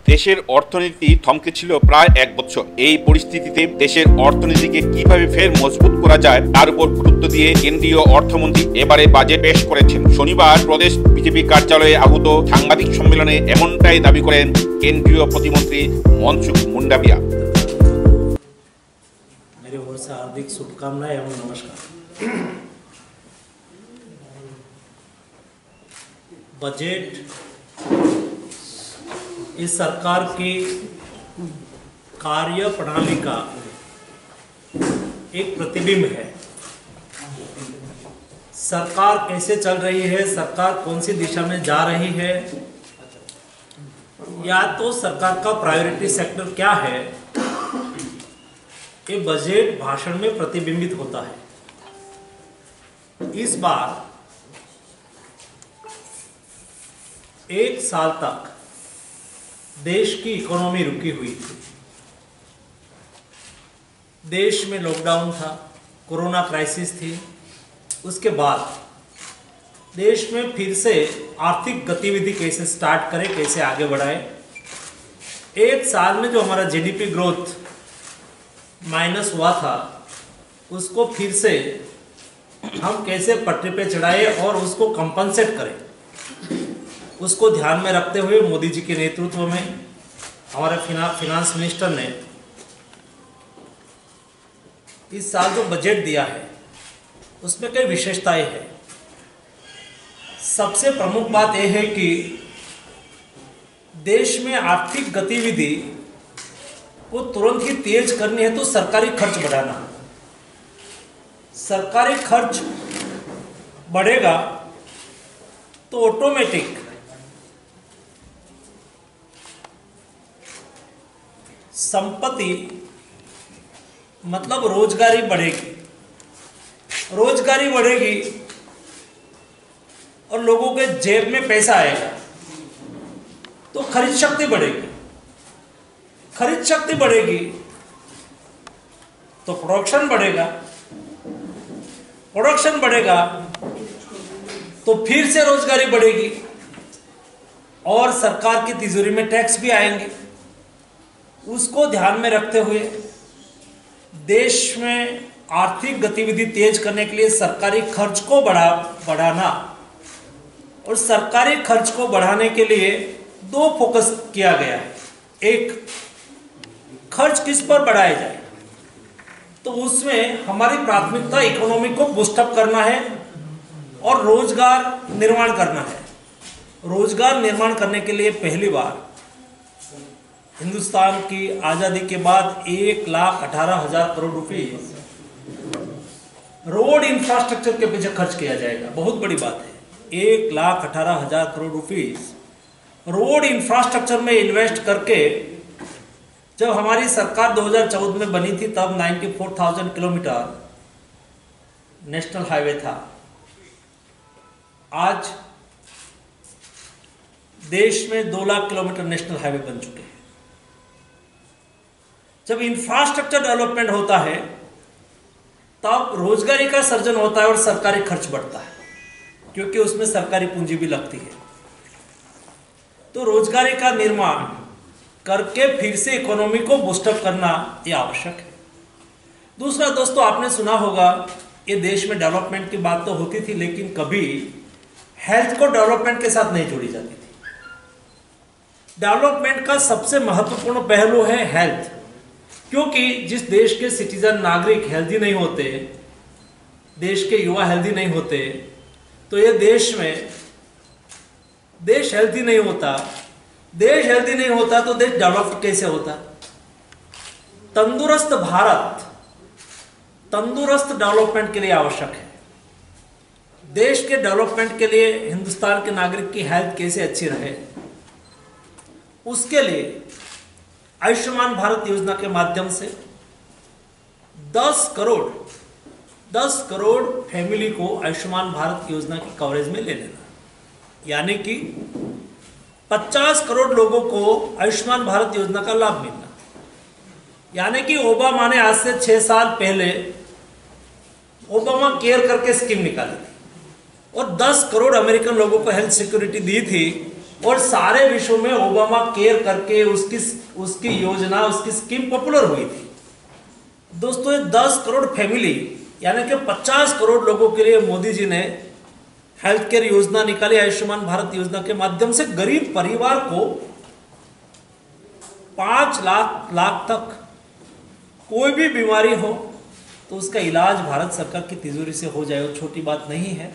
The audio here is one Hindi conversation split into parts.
দেশের অর্থনীতি থমকে ছিল প্রায় এক বছর। এই পরিস্থিতিতে দেশের অর্থনীতিকে কিভাবে ফের মজবুত করা যায় তার উপর গুরুত্ব দিয়ে কেন্দ্রীয় অর্থমন্ত্রী এবারে বাজেট পেশ করেছেন। শনিবার প্রদেশ বিজেপি কার্যালয়ে আহুত সাংবাদিক সম্মেলনে এমনটাই দাবি করেন কেন্দ্রীয় প্রতিমন্ত্রী মনসুখ মুন্ডাভিয়া। मेरी ओर से हार्दिक शुभकामनाएं एवं नमस्कार। बजट इस सरकार की कार्य प्रणाली का एक प्रतिबिंब है। सरकार कैसे चल रही है, सरकार कौन सी दिशा में जा रही है, या तो सरकार का प्रायोरिटी सेक्टर क्या है, ये बजट भाषण में प्रतिबिंबित होता है। इस बार एक साल तक देश की इकोनॉमी रुकी हुई थी। देश में लॉकडाउन था, कोरोना क्राइसिस थी। उसके बाद देश में फिर से आर्थिक गतिविधि कैसे स्टार्ट करें, कैसे आगे बढ़ाएं। एक साल में जो हमारा जीडीपी ग्रोथ माइनस हुआ था, उसको फिर से हम कैसे पटरी पे चढ़ाए और उसको कंपनसेट करें, उसको ध्यान में रखते हुए मोदी जी के नेतृत्व में हमारे फिनांस मिनिस्टर ने इस साल जो बजट दिया है उसमें कई विशेषताएं हैं। सबसे प्रमुख बात यह है कि देश में आर्थिक गतिविधि को तुरंत ही तेज करनी है तो सरकारी खर्च बढ़ाना। सरकारी खर्च बढ़ेगा तो ऑटोमेटिक संपत्ति मतलब रोजगारी बढ़ेगी। रोजगारी बढ़ेगी और लोगों के जेब में पैसा आएगा तो खरीद शक्ति बढ़ेगी। खरीद शक्ति बढ़ेगी तो प्रोडक्शन बढ़ेगा। प्रोडक्शन बढ़ेगा तो फिर से रोजगारी बढ़ेगी और सरकार की तिजोरी में टैक्स भी आएंगे। उसको ध्यान में रखते हुए देश में आर्थिक गतिविधि तेज करने के लिए सरकारी खर्च को बढ़ाना और सरकारी खर्च को बढ़ाने के लिए दो फोकस किया गया है। एक, खर्च किस पर बढ़ाया जाए, तो उसमें हमारी प्राथमिकता इकोनॉमी को बूस्टअप करना है और रोजगार निर्माण करना है। रोजगार निर्माण करने के लिए पहली बार हिंदुस्तान की आज़ादी के बाद 1,18,000 करोड़ रुपए रोड इंफ्रास्ट्रक्चर के पीछे खर्च किया जाएगा। बहुत बड़ी बात है। 1,18,000 करोड़ रुपए रोड इंफ्रास्ट्रक्चर में इन्वेस्ट करके, जब हमारी सरकार 2014 में बनी थी तब 94,000 किलोमीटर नेशनल हाईवे था। आज देश में 2 लाख किलोमीटर नेशनल हाईवे बन चुके हैं। जब इंफ्रास्ट्रक्चर डेवलपमेंट होता है तब रोजगारी का सृजन होता है और सरकारी खर्च बढ़ता है, क्योंकि उसमें सरकारी पूंजी भी लगती है। तो रोजगारी का निर्माण करके फिर से इकोनॉमी को बूस्टअप करना ये आवश्यक है। दूसरा दोस्तों, आपने सुना होगा ये देश में डेवलपमेंट की बात तो होती थी, लेकिन कभी हेल्थ को डेवलपमेंट के साथ नहीं जोड़ी जाती थी। डेवलपमेंट का सबसे महत्वपूर्ण पहलू है हेल्थ, क्योंकि जिस देश के सिटीजन नागरिक हेल्दी नहीं होते, देश के युवा हेल्दी नहीं होते, तो ये देश हेल्दी नहीं होता। देश हेल्दी नहीं होता तो देश डेवलप्ड कैसे होता। तंदुरुस्त भारत तंदुरुस्त डेवलपमेंट के लिए आवश्यक है। देश के डेवलपमेंट के लिए हिंदुस्तान के नागरिक की हेल्थ कैसे अच्छी रहे, उसके लिए आयुष्मान भारत योजना के माध्यम से 10 करोड़ फैमिली को आयुष्मान भारत योजना की कवरेज में ले लेना, यानी कि 50 करोड़ लोगों को आयुष्मान भारत योजना का लाभ मिलना। यानी कि ओबामा ने आज से 6 साल पहले ओबामा केयर करके स्कीम निकाली थी और 10 करोड़ अमेरिकन लोगों को हेल्थ सिक्योरिटी दी थी और सारे विश्व में ओबामा केयर करके उसकी योजना, उसकी स्कीम पॉपुलर हुई थी। दोस्तों, ये 10 करोड़ फैमिली यानी कि 50 करोड़ लोगों के लिए मोदी जी ने हेल्थ केयर योजना निकाली। आयुष्मान भारत योजना के माध्यम से गरीब परिवार को 5 लाख तक कोई भी बीमारी हो तो उसका इलाज भारत सरकार की तिजोरी से हो जाए, वो छोटी बात नहीं है।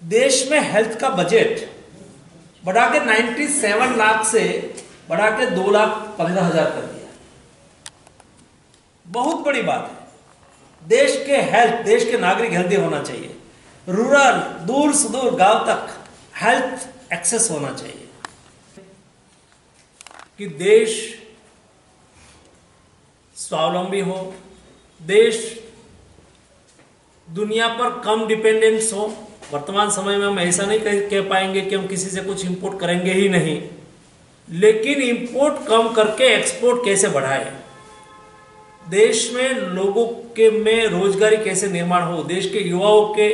देश में हेल्थ का बजट बढ़ा के 97 लाख से बढ़ा के 2,15,000 कर दिया। बहुत बड़ी बात है। देश के नागरिक हेल्दी होना चाहिए। रूरल, दूर सुदूर गांव तक हेल्थ एक्सेस होना चाहिए कि देश स्वावलंबी हो, देश दुनिया पर कम डिपेंडेंस हो। वर्तमान समय में हम ऐसा नहीं कह पाएंगे कि हम किसी से कुछ इंपोर्ट करेंगे ही नहीं, लेकिन इंपोर्ट कम करके एक्सपोर्ट कैसे बढ़ाए, देश में लोगों के में रोजगारी कैसे निर्माण हो, देश के युवाओं के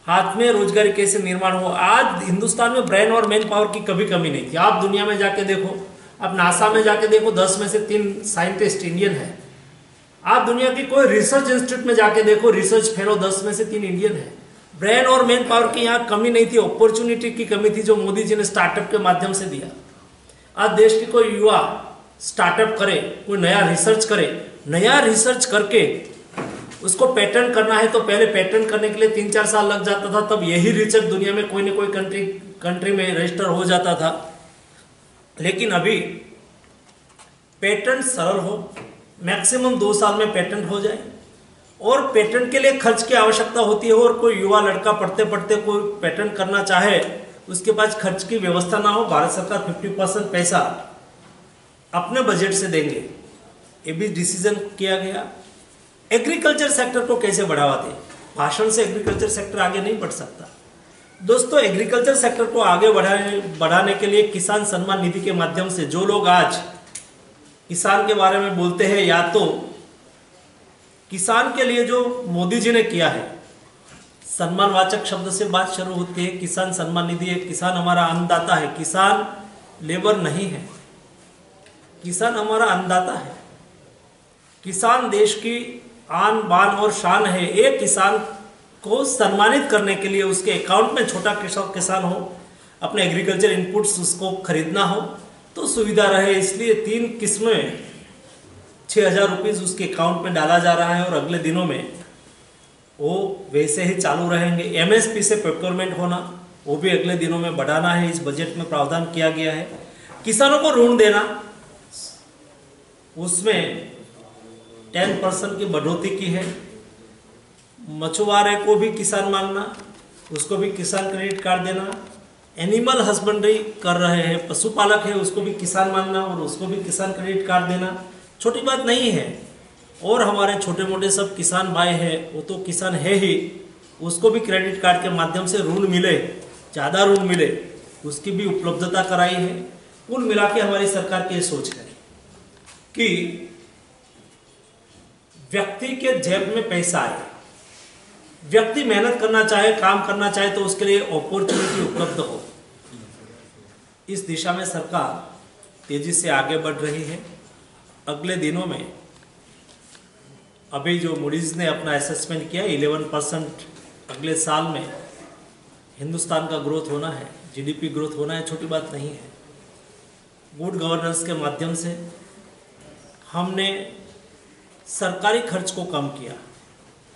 हाथ में रोजगारी कैसे निर्माण हो। आज हिंदुस्तान में ब्रेन और मैन पावर की कभी कमी नहीं थी। आप दुनिया में जाके देखो, आप नासा में जाके देखो, 10 में से 3 साइंटिस्ट इंडियन है। आप दुनिया की कोई रिसर्च इंस्टीट्यूट में जाके देखो, रिसर्च फेलो 10 में से 3 इंडियन है। ब्रेन और मैन पावर की यहाँ कमी नहीं थी, अपॉर्चुनिटी की कमी थी जो मोदी जी ने स्टार्टअप के माध्यम से दिया। आज देश की कोई युवा स्टार्टअप करे, कोई नया रिसर्च करे, नया रिसर्च करके उसको पेटेंट करना है तो पहले पेटेंट करने के लिए 3-4 साल लग जाता था, तब यही रिसर्च दुनिया में कोई ना कोई कंट्री में रजिस्टर हो जाता था। लेकिन अभी पेटेंट सरल हो, मैक्सिमम 2 साल में पेटेंट हो जाए, और पेटेंट के लिए खर्च की आवश्यकता होती है। और कोई युवा लड़का पढ़ते पढ़ते कोई पेटेंट करना चाहे, उसके पास खर्च की व्यवस्था ना हो, भारत सरकार 50% पैसा अपने बजट से देंगे, ये भी डिसीजन किया गया। एग्रीकल्चर सेक्टर को कैसे बढ़ावा दें, भाषण से एग्रीकल्चर सेक्टर आगे नहीं बढ़ सकता। दोस्तों, एग्रीकल्चर सेक्टर को आगे बढ़ाने के लिए किसान सम्मान निधि के माध्यम से जो लोग आज किसान के बारे में बोलते हैं, या तो किसान के लिए जो मोदी जी ने किया है, सम्मानवाचक शब्द से बात शुरू होती है। किसान सम्मान निधि है, किसान हमारा अन्नदाता है, किसान लेबर नहीं है, किसान हमारा अन्नदाता है। किसान देश की आन बान और शान है। एक किसान को सम्मानित करने के लिए उसके अकाउंट में छोटा किसान हो, अपने एग्रीकल्चर इनपुट्स उसको खरीदना हो तो सुविधा रहे, इसलिए 3 किस्में 6,000 रुपीज़ उसके अकाउंट में डाला जा रहा है और अगले दिनों में वो वैसे ही चालू रहेंगे। MSP से प्रोक्योरमेंट होना, वो भी अगले दिनों में बढ़ाना है, इस बजट में प्रावधान किया गया है। किसानों को ऋण देना, उसमें 10% की बढ़ोतरी की है। मछुआरे को भी किसान मानना, उसको भी किसान क्रेडिट कार्ड देना। एनिमल हस्बेंड्री कर रहे हैं, पशुपालक है, उसको भी किसान मानना और उसको भी किसान क्रेडिट कार्ड देना छोटी बात नहीं है। और हमारे छोटे मोटे सब किसान भाई हैं, वो तो किसान है ही, उसको भी क्रेडिट कार्ड के माध्यम से ऋण मिले, ज़्यादा ऋण मिले, उसकी भी उपलब्धता कराई है। कुल मिला के हमारी सरकार की ये सोच है कि व्यक्ति के जेब में पैसा आए, व्यक्ति मेहनत करना चाहे, काम करना चाहे तो उसके लिए अपॉर्चुनिटी उपलब्ध हो। इस दिशा में सरकार तेजी से आगे बढ़ रही है। अगले दिनों में अभी जो मूडीज ने अपना असेसमेंट किया, 11% अगले साल में हिंदुस्तान का ग्रोथ होना है, GDP ग्रोथ होना है, छोटी बात नहीं है। गुड गवर्नेंस के माध्यम से हमने सरकारी खर्च को कम किया,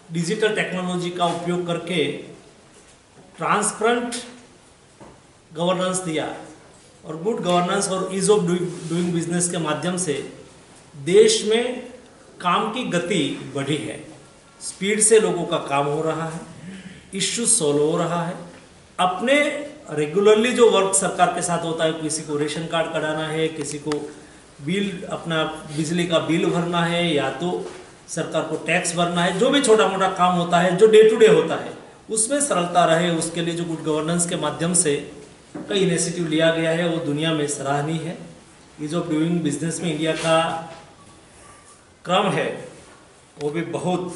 डिजिटल टेक्नोलॉजी का उपयोग करके ट्रांसपेरेंट गवर्नेंस दिया, और गुड गवर्नेंस और ईज ऑफ डूइंग बिजनेस के माध्यम से देश में काम की गति बढ़ी है, स्पीड से लोगों का काम हो रहा है, इश्यू सॉल्व हो रहा है। अपने रेगुलरली जो वर्क सरकार के साथ होता है, किसी को रेशन कार्ड कढ़ाना है, किसी को बिल, अपना बिजली का बिल भरना है, या तो सरकार को टैक्स भरना है, जो भी छोटा मोटा काम होता है, जो डे टू डे होता है, उसमें सरलता रहे, उसके लिए जो गुड गवर्नेंस के माध्यम से कई इनिशिएटिव लिया गया है, वो दुनिया में सराहनीय है। ईज ऑफ डूइंग बिजनेस में इंडिया का क्रम है वो भी बहुत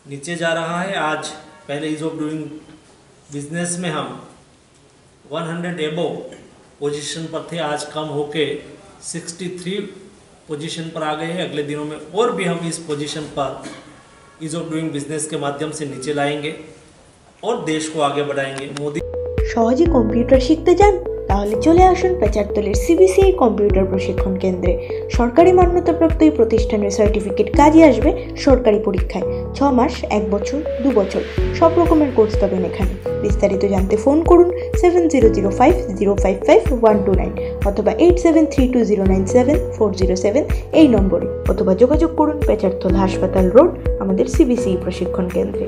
नीचे जा रहा है। आज पहले ईज ऑफ डूइंग बिजनेस में हम 100 एबोव पोजीशन पर थे, आज कम होके 63 पोजीशन पर आ गए हैं। अगले दिनों में और भी हम इस पोजीशन पर ईज ऑफ डूइंग बिजनेस के माध्यम से नीचे लाएंगे और देश को आगे बढ़ाएंगे। मोदी সহজে কম্পিউটার শিখতে চান? তাহলে চলে আসুন পেচারতলের সিবিসিআই কম্পিউটার প্রশিক্ষণ কেন্দ্রে। সরকারি মান্যতাপ্রাপ্ত এই প্রতিষ্ঠানের সার্টিফিকেট কাজে আসবে সরকারি পরীক্ষায়। 6 মাস, 1 বছর, 2 বছর সব রকমের কোর্স পাবেন এখানে। বিস্তারিত জানতে ফোন করুন 7005055129 অথবা 8732097407 এই নম্বরে, অথবা যোগাযোগ করুন পেচারতল হাসপাতাল রোড আমাদের সিবিসিআই প্রশিক্ষণ কেন্দ্রে।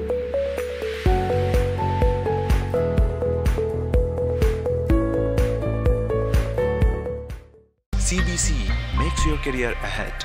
CBC makes your career ahead.